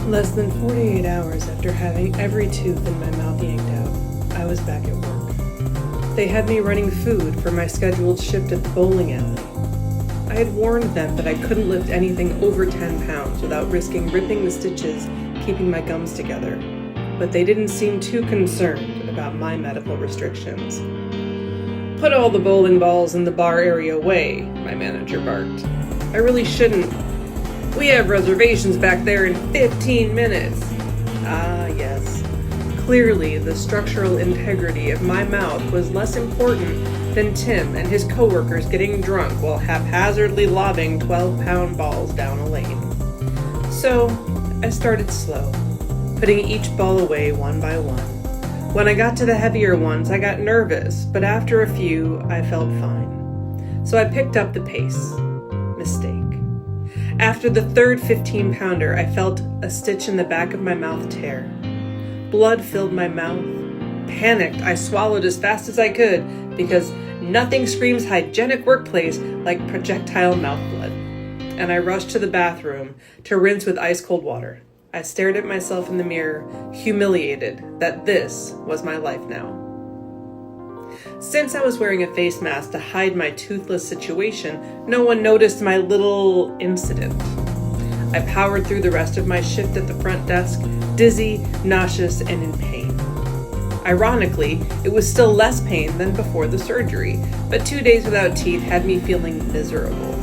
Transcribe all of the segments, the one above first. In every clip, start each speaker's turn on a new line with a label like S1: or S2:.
S1: Less than 48 hours after having every tooth in my mouth yanked out, I was back at work. They had me running food for my scheduled shift at the bowling alley. I had warned them that I couldn't lift anything over 10 pounds without risking ripping the stitches keeping my gums together, but they didn't seem too concerned about my medical restrictions. "Put all the bowling balls in the bar area away," my manager barked. "I really shouldn't. We have reservations back there in 15 minutes. Ah, yes. Clearly, the structural integrity of my mouth was less important than Tim and his coworkers getting drunk while haphazardly lobbing 12-pound balls down a lane. So, I started slow, putting each ball away one by one. When I got to the heavier ones, I got nervous, but after a few, I felt fine. So I picked up the pace. Mistake. After the third 15-pounder, I felt a stitch in the back of my mouth tear. Blood filled my mouth. Panicked, I swallowed as fast as I could because nothing screams hygienic workplace like projectile mouth blood. And I rushed to the bathroom to rinse with ice-cold water. I stared at myself in the mirror, humiliated that this was my life now. Since I was wearing a face mask to hide my toothless situation, no one noticed my little incident. I powered through the rest of my shift at the front desk, dizzy, nauseous, and in pain. Ironically, it was still less pain than before the surgery, but 2 days without teeth had me feeling miserable.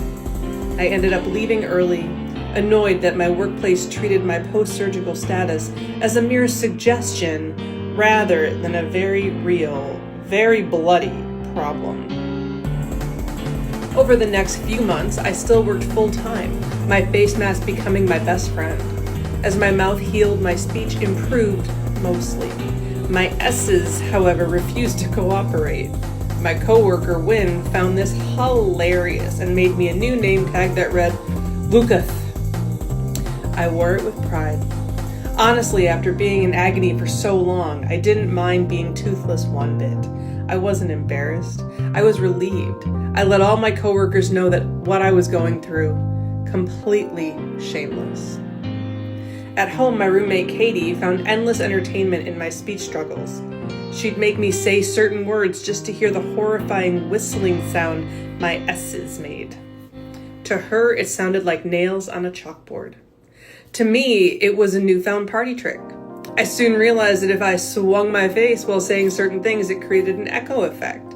S1: I ended up leaving early, annoyed that my workplace treated my post-surgical status as a mere suggestion rather than a very real, very bloody problem. Over the next few months, I still worked full-time, my face mask becoming my best friend. As my mouth healed, my speech improved mostly. My S's, however, refused to cooperate. My coworker, Wynn, found this hilarious and made me a new name tag that read, Lucas. I wore it with pride. Honestly, after being in agony for so long, I didn't mind being toothless one bit. I wasn't embarrassed. I was relieved. I let all my coworkers know that what I was going through, completely shameless. At home, my roommate Katie found endless entertainment in my speech struggles. She'd make me say certain words just to hear the horrifying whistling sound my S's made. To her, it sounded like nails on a chalkboard. To me, it was a newfound party trick. I soon realized that if I swung my face while saying certain things, it created an echo effect.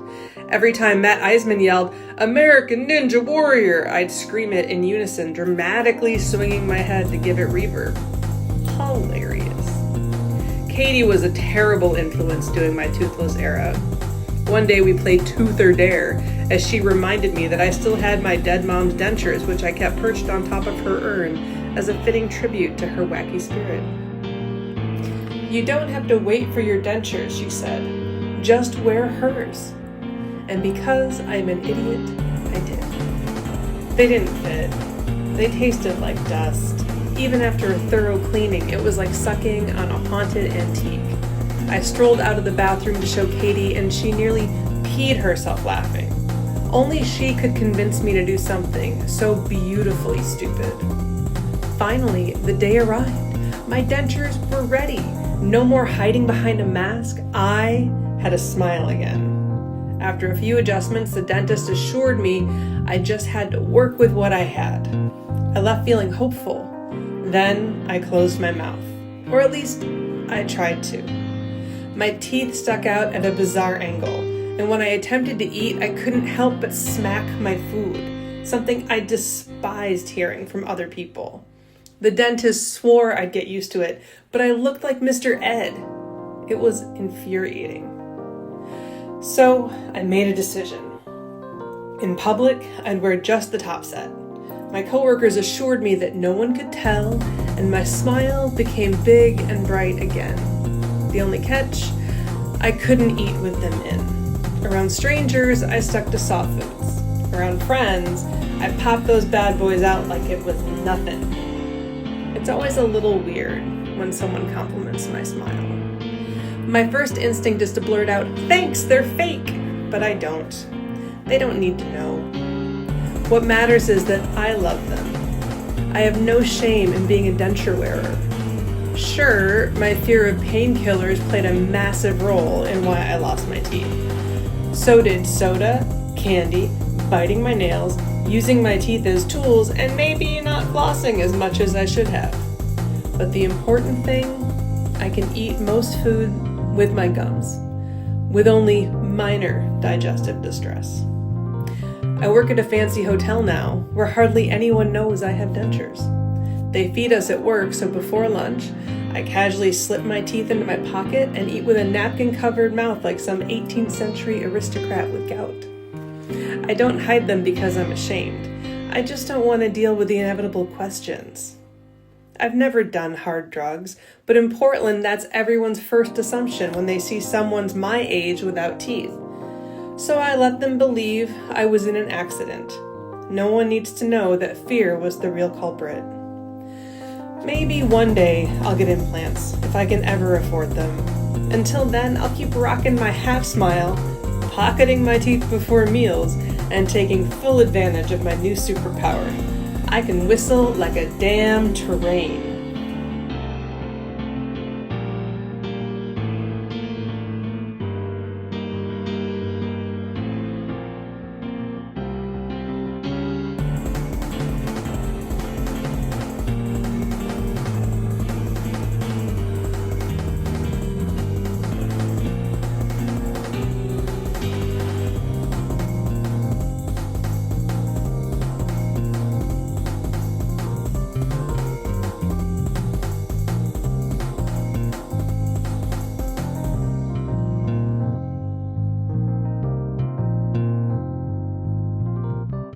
S1: Every time Matt Eisman yelled, "American Ninja Warrior," I'd scream it in unison, dramatically swinging my head to give it reverb. Hilarious. Katie was a terrible influence during my toothless era. One day we played Tooth or Dare, as she reminded me that I still had my dead mom's dentures, which I kept perched on top of her urn as a fitting tribute to her wacky spirit. "You don't have to wait for your dentures," she said. "Just wear hers." And because I'm an idiot, I did. They didn't fit. They tasted like dust. Even after a thorough cleaning, it was like sucking on a haunted antique. I strolled out of the bathroom to show Katie, and she nearly peed herself laughing. Only she could convince me to do something so beautifully stupid. Finally, the day arrived. My dentures were ready. No more hiding behind a mask. I had a smile again. After a few adjustments, the dentist assured me I just had to work with what I had. I left feeling hopeful. Then I closed my mouth. Or at least, I tried to. My teeth stuck out at a bizarre angle, and when I attempted to eat, I couldn't help but smack my food, something I despised hearing from other people. The dentist swore I'd get used to it, but I looked like Mr. Ed. It was infuriating. So I made a decision. In public, I'd wear just the top set. My coworkers assured me that no one could tell, and my smile became big and bright again. The only catch, I couldn't eat with them in. Around strangers, I stuck to soft foods. Around friends, I popped those bad boys out like it was nothing. It's always a little weird when someone compliments my smile. My first instinct is to blurt out, "Thanks, they're fake," but I don't. They don't need to know. What matters is that I love them. I have no shame in being a denture wearer. Sure, my fear of painkillers played a massive role in why I lost my teeth. So did soda, candy, biting my nails, using my teeth as tools, and maybe not flossing as much as I should have. But the important thing, I can eat most food with my gums, with only minor digestive distress. I work at a fancy hotel now, where hardly anyone knows I have dentures. They feed us at work, so before lunch, I casually slip my teeth into my pocket and eat with a napkin-covered mouth like some 18th century aristocrat with gout. I don't hide them because I'm ashamed. I just don't want to deal with the inevitable questions. I've never done hard drugs, but in Portland, that's everyone's first assumption when they see someone's my age without teeth. So I let them believe I was in an accident. No one needs to know that fear was the real culprit. Maybe one day I'll get implants, if I can ever afford them. Until then, I'll keep rocking my half smile, pocketing my teeth before meals, and taking full advantage of my new superpower. I can whistle like a damn train.